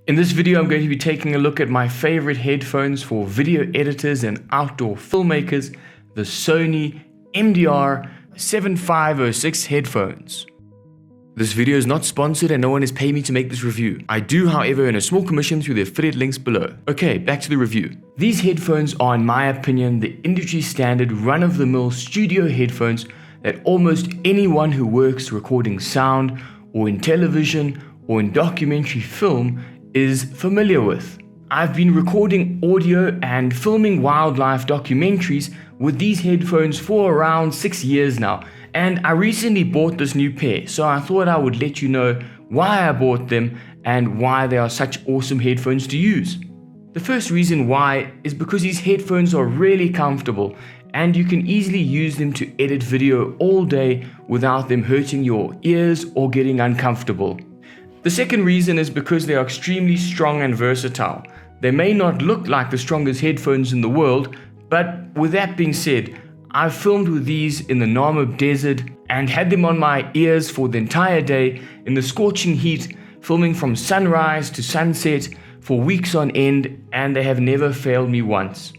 In this video, I'm going to be taking a look at my favorite headphones for video editors and outdoor filmmakers, the Sony MDR-7506 headphones. This video is not sponsored and no one has paid me to make this review. I do, however, earn a small commission through the affiliate links below. Okay, back to the review. These headphones are, in my opinion, the industry standard run-of-the-mill studio headphones that almost anyone who works recording sound or in television or in documentary film is familiar with. I've been recording audio and filming wildlife documentaries with these headphones for around 6 years now, and I recently bought this new pair, so I thought I would let you know why I bought them and why they are such awesome headphones to use. The first reason why is because these headphones are really comfortable and you can easily use them to edit video all day without them hurting your ears or getting uncomfortable. The second reason is because they are extremely strong and versatile. They may not look like the strongest headphones in the world, but with that being said, I've filmed with these in the Namib desert and had them on my ears for the entire day in the scorching heat, filming from sunrise to sunset for weeks on end, and they have never failed me once.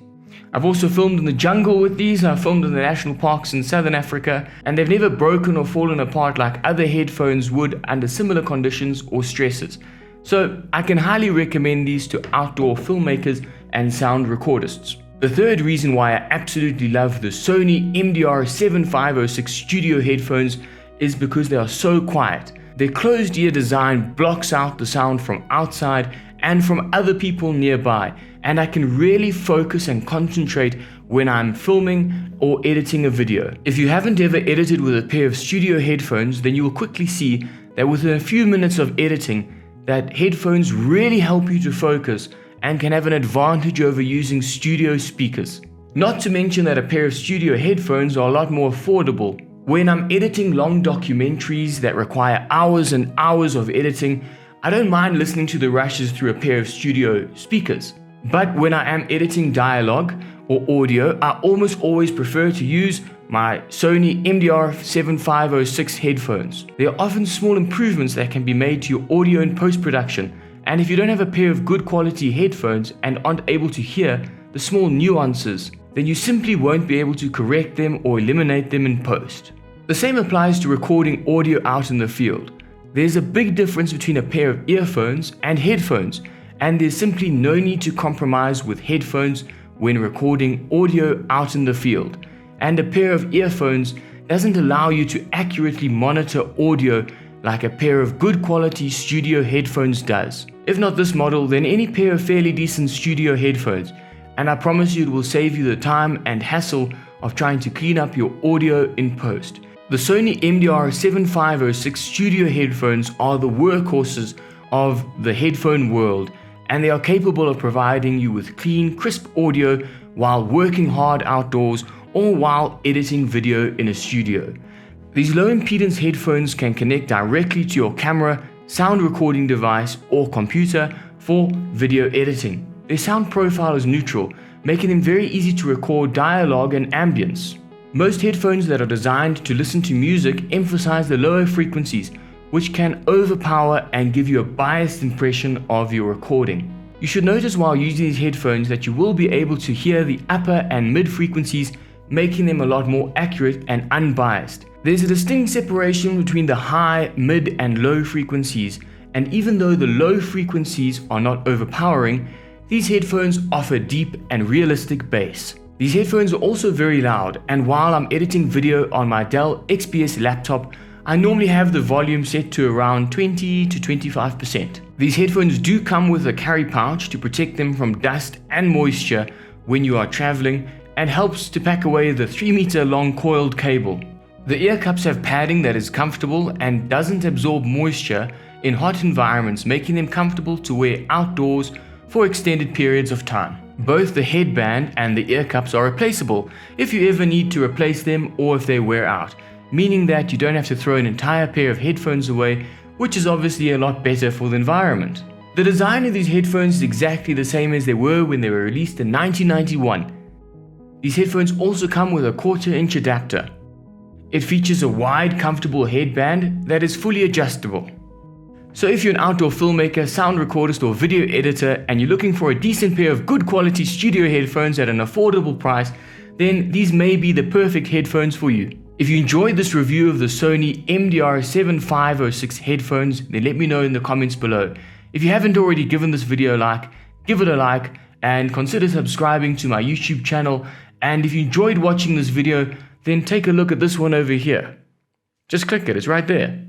I've also filmed in the jungle with these. I've filmed in the national parks in Southern Africa, and they've never broken or fallen apart like other headphones would under similar conditions or stresses. So I can highly recommend these to outdoor filmmakers and sound recordists. The third reason why I absolutely love the Sony MDR-7506 studio headphones is because they are so quiet. Their closed ear design blocks out the sound from outside and from other people nearby, and I can really focus and concentrate when I'm filming or editing a video. If you haven't ever edited with a pair of studio headphones, then you will quickly see that within a few minutes of editing, that headphones really help you to focus and can have an advantage over using studio speakers. Not to mention that a pair of studio headphones are a lot more affordable. When I'm editing long documentaries that require hours and hours of editing, I don't mind listening to the rushes through a pair of studio speakers. But when I am editing dialogue or audio, I almost always prefer to use my Sony MDR-7506 headphones. There are often small improvements that can be made to your audio in post-production, and if you don't have a pair of good quality headphones and aren't able to hear the small nuances, then you simply won't be able to correct them or eliminate them in post. The same applies to recording audio out in the field. There's a big difference between a pair of earphones and headphones, and there's simply no need to compromise with headphones when recording audio out in the field. And a pair of earphones doesn't allow you to accurately monitor audio like a pair of good quality studio headphones does. If not this model, then any pair of fairly decent studio headphones, and I promise you it will save you the time and hassle of trying to clean up your audio in post. The Sony MDR-7506 studio headphones are the workhorses of the headphone world, and they are capable of providing you with clean, crisp audio while working hard outdoors or while editing video in a studio. These low impedance headphones can connect directly to your camera, sound recording device, or computer for video editing. Their sound profile is neutral, making them very easy to record dialogue and ambience. Most headphones that are designed to listen to music emphasize the lower frequencies, which can overpower and give you a biased impression of your recording. You should notice while using these headphones that you will be able to hear the upper and mid frequencies, making them a lot more accurate and unbiased. There's a distinct separation between the high, mid, and low frequencies, and even though the low frequencies are not overpowering, these headphones offer deep and realistic bass. These headphones are also very loud, and while I'm editing video on my Dell XPS laptop, I normally have the volume set to around 20 to 25%. These headphones do come with a carry pouch to protect them from dust and moisture when you are traveling, and helps to pack away the 3-meter long coiled cable. The ear cups have padding that is comfortable and doesn't absorb moisture in hot environments, making them comfortable to wear outdoors for extended periods of time. Both the headband and the ear cups are replaceable if you ever need to replace them or if they wear out, meaning that you don't have to throw an entire pair of headphones away, which is obviously a lot better for the environment. The design of these headphones is exactly the same as they were when they were released in 1991. These headphones also come with a 1/4-inch adapter. It features a wide, comfortable headband that is fully adjustable. So if you're an outdoor filmmaker, sound recordist, or video editor, and you're looking for a decent pair of good quality studio headphones at an affordable price, then these may be the perfect headphones for you. If you enjoyed this review of the Sony MDR-7506 headphones, then let me know in the comments below. If you haven't already given this video a like, give it a like, and consider subscribing to my YouTube channel. And if you enjoyed watching this video, then take a look at this one over here. Just click it, it's right there.